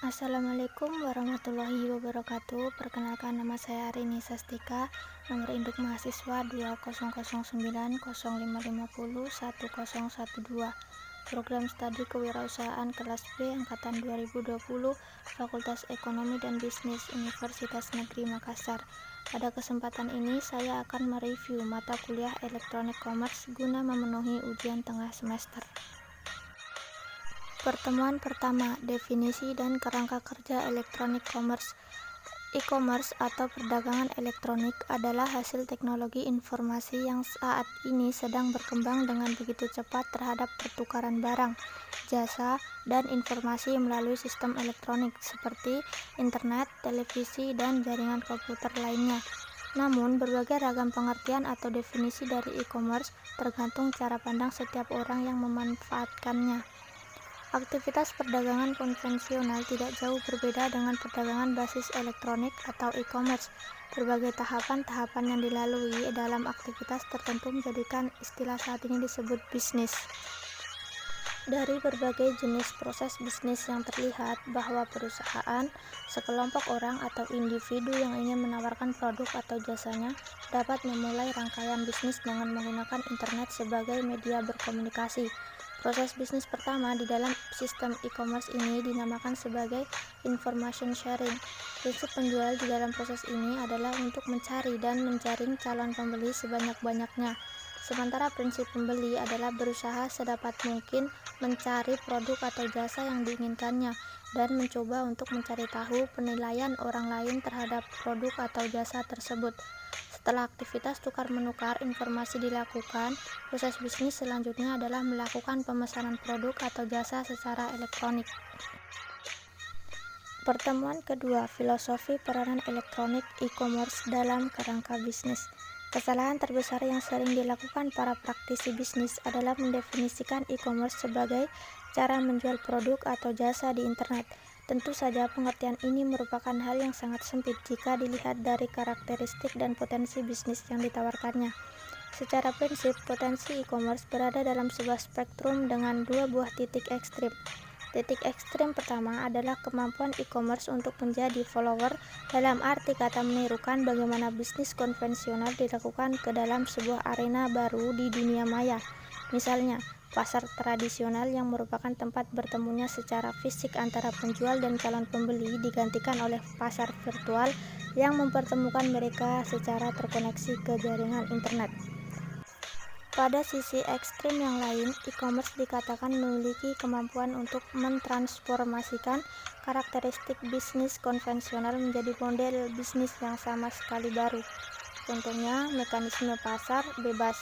Assalamualaikum warahmatullahi wabarakatuh. Perkenalkan, nama saya Arini Sastika, nomor induk mahasiswa 200905501012, program studi kewirausahaan kelas B angkatan 2020, Fakultas Ekonomi dan Bisnis Universitas Negeri Makassar. Pada kesempatan ini saya akan mereview mata kuliah Electronic Commerce guna memenuhi ujian tengah semester. Pertemuan pertama, definisi dan kerangka kerja Electronic Commerce. E-commerce atau perdagangan elektronik adalah hasil teknologi informasi yang saat ini sedang berkembang dengan begitu cepat terhadap pertukaran barang, jasa, dan informasi melalui sistem elektronik seperti internet, televisi, dan jaringan komputer lainnya. Namun, berbagai ragam pengertian atau definisi dari e-commerce tergantung cara pandang setiap orang yang memanfaatkannya. Aktivitas perdagangan konvensional tidak jauh berbeda dengan perdagangan basis elektronik atau e-commerce. Berbagai tahapan-tahapan yang dilalui dalam aktivitas tertentu menjadikan istilah saat ini disebut bisnis. Dari berbagai jenis proses bisnis yang terlihat bahwa perusahaan, sekelompok orang atau individu yang ingin menawarkan produk atau jasanya dapat memulai rangkaian bisnis dengan menggunakan internet sebagai media berkomunikasi. Proses bisnis pertama di dalam sistem e-commerce ini dinamakan sebagai information sharing. Prinsip penjual di dalam proses ini adalah untuk mencari dan menjaring calon pembeli sebanyak-banyaknya. Sementara prinsip pembeli adalah berusaha sedapat mungkin mencari produk atau jasa yang diinginkannya dan mencoba untuk mencari tahu penilaian orang lain terhadap produk atau jasa tersebut. Setelah aktivitas tukar-menukar informasi dilakukan, proses bisnis selanjutnya adalah melakukan pemesanan produk atau jasa secara elektronik. Pertemuan kedua, filosofi peranan elektronik e-commerce dalam kerangka bisnis. Kesalahan terbesar yang sering dilakukan para praktisi bisnis adalah mendefinisikan e-commerce sebagai cara menjual produk atau jasa di internet. Tentu saja pengertian ini merupakan hal yang sangat sempit jika dilihat dari karakteristik dan potensi bisnis yang ditawarkannya. Secara prinsip, potensi e-commerce berada dalam sebuah spektrum dengan dua buah titik ekstrim. Titik ekstrim pertama adalah kemampuan e-commerce untuk menjadi follower, dalam arti kata menirukan bagaimana bisnis konvensional dilakukan ke dalam sebuah arena baru di dunia maya. Misalnya, pasar tradisional yang merupakan tempat bertemunya secara fisik antara penjual dan calon pembeli digantikan oleh pasar virtual yang mempertemukan mereka secara terkoneksi ke jaringan internet. Pada sisi ekstrim yang lain, e-commerce dikatakan memiliki kemampuan untuk mentransformasikan karakteristik bisnis konvensional menjadi model bisnis yang sama sekali baru. Contohnya, mekanisme pasar bebas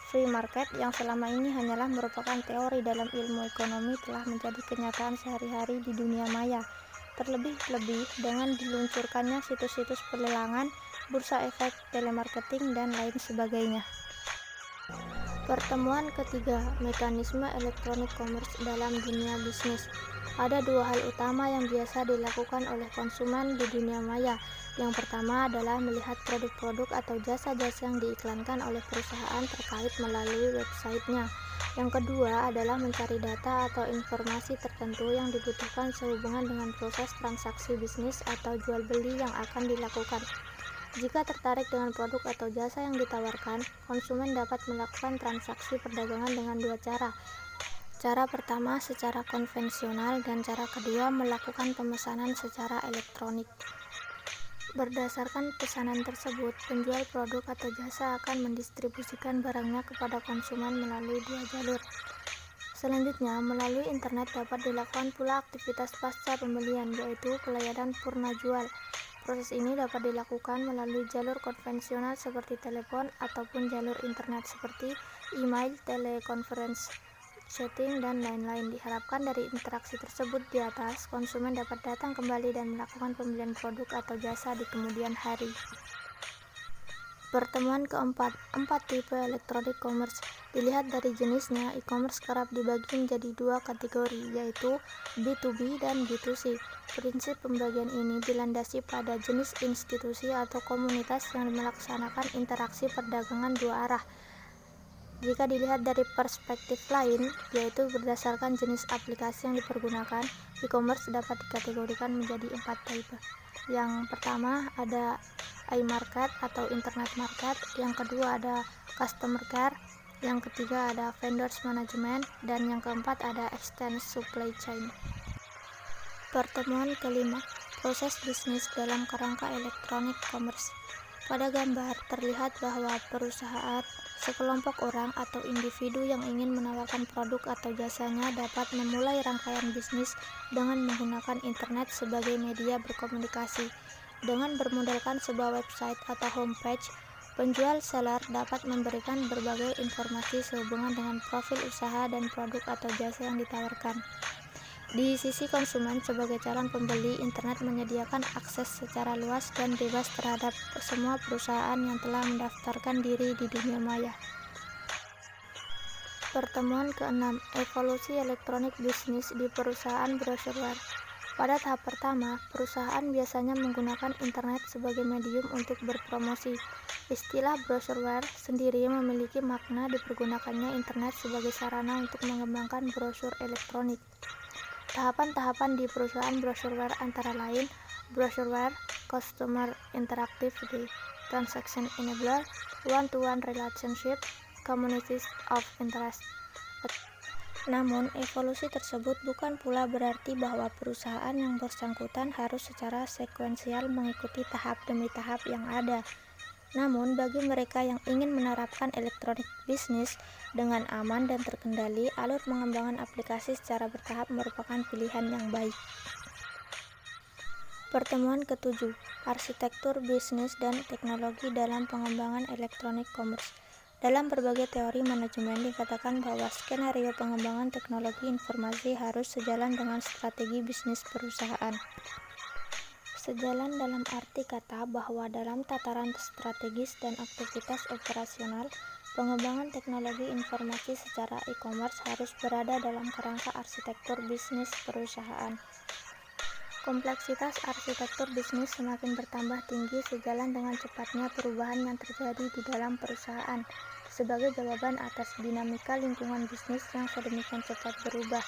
free market yang selama ini hanyalah merupakan teori dalam ilmu ekonomi telah menjadi kenyataan sehari-hari di dunia maya. Terlebih-lebih dengan diluncurkannya situs-situs pelelangan, bursa efek, telemarketing, dan lain sebagainya. Pertemuan ketiga, mekanisme elektronik commerce dalam dunia bisnis. Ada dua hal utama yang biasa dilakukan oleh konsumen di dunia maya. Yang pertama adalah melihat produk-produk atau jasa-jasa yang diiklankan oleh perusahaan terkait melalui websitenya. Yang kedua adalah mencari data atau informasi tertentu yang dibutuhkan sehubungan dengan proses transaksi bisnis atau jual beli yang akan dilakukan. Jika tertarik dengan produk atau jasa yang ditawarkan, konsumen dapat melakukan transaksi perdagangan dengan dua cara. Cara pertama secara konvensional dan cara kedua melakukan pemesanan secara elektronik. Berdasarkan pesanan tersebut, penjual produk atau jasa akan mendistribusikan barangnya kepada konsumen melalui dua jalur. Selanjutnya, melalui internet dapat dilakukan pula aktivitas pasca pembelian, yaitu pelayanan purna jual. Proses ini dapat dilakukan melalui jalur konvensional seperti telepon ataupun jalur internet seperti email, telekonferensi, chatting, dan lain-lain. Diharapkan dari interaksi tersebut di atas, konsumen dapat datang kembali dan melakukan pembelian produk atau jasa di kemudian hari. Pertemuan keempat, 4 tipe electronic commerce. Dilihat dari jenisnya, e-commerce kerap dibagi menjadi dua kategori, yaitu B2B dan B2C. Prinsip pembagian ini dilandasi pada jenis institusi atau komunitas yang melaksanakan interaksi perdagangan dua arah. Jika dilihat dari perspektif lain, yaitu berdasarkan jenis aplikasi yang dipergunakan, e-commerce dapat dikategorikan menjadi 4 tipe. Yang pertama ada iMarket atau Internet Market, yang kedua ada Customer Care, yang ketiga ada Vendors Management, dan yang keempat ada Extended Supply Chain. Pertemuan kelima, proses bisnis dalam kerangka elektronik commerce. Pada gambar terlihat bahwa perusahaan, sekelompok orang atau individu yang ingin menawarkan produk atau jasanya dapat memulai rangkaian bisnis dengan menggunakan internet sebagai media berkomunikasi. Dengan bermodalkan sebuah website atau homepage, penjual seller dapat memberikan berbagai informasi sehubungan dengan profil usaha dan produk atau jasa yang ditawarkan. Di sisi konsumen, sebagai calon pembeli, internet menyediakan akses secara luas dan bebas terhadap semua perusahaan yang telah mendaftarkan diri di dunia maya. Pertemuan keenam, evolusi elektronik bisnis di perusahaan brosureware. Pada tahap pertama, perusahaan biasanya menggunakan internet sebagai medium untuk berpromosi. Istilah brosureware sendiri memiliki makna dipergunakannya internet sebagai sarana untuk mengembangkan brosur elektronik. Tahapan-tahapan di perusahaan brosureware antara lain brosureware, customer interactive, transaction enabler, one-to-one relationship, communities of interest. Namun, evolusi tersebut bukan pula berarti bahwa perusahaan yang bersangkutan harus secara sekuensial mengikuti tahap demi tahap yang ada. Namun, bagi mereka yang ingin menerapkan elektronik bisnis dengan aman dan terkendali, alur pengembangan aplikasi secara bertahap merupakan pilihan yang baik. Pertemuan ketujuh, arsitektur bisnis dan teknologi dalam pengembangan elektronik commerce. Dalam berbagai teori manajemen dikatakan bahwa skenario pengembangan teknologi informasi harus sejalan dengan strategi bisnis perusahaan. Sejalan dalam arti kata bahwa dalam tataran strategis dan aktivitas operasional, pengembangan teknologi informasi secara e-commerce harus berada dalam kerangka arsitektur bisnis perusahaan. Kompleksitas arsitektur bisnis semakin bertambah tinggi sejalan dengan cepatnya perubahan yang terjadi di dalam perusahaan sebagai jawaban atas dinamika lingkungan bisnis yang sedemikian cepat berubah.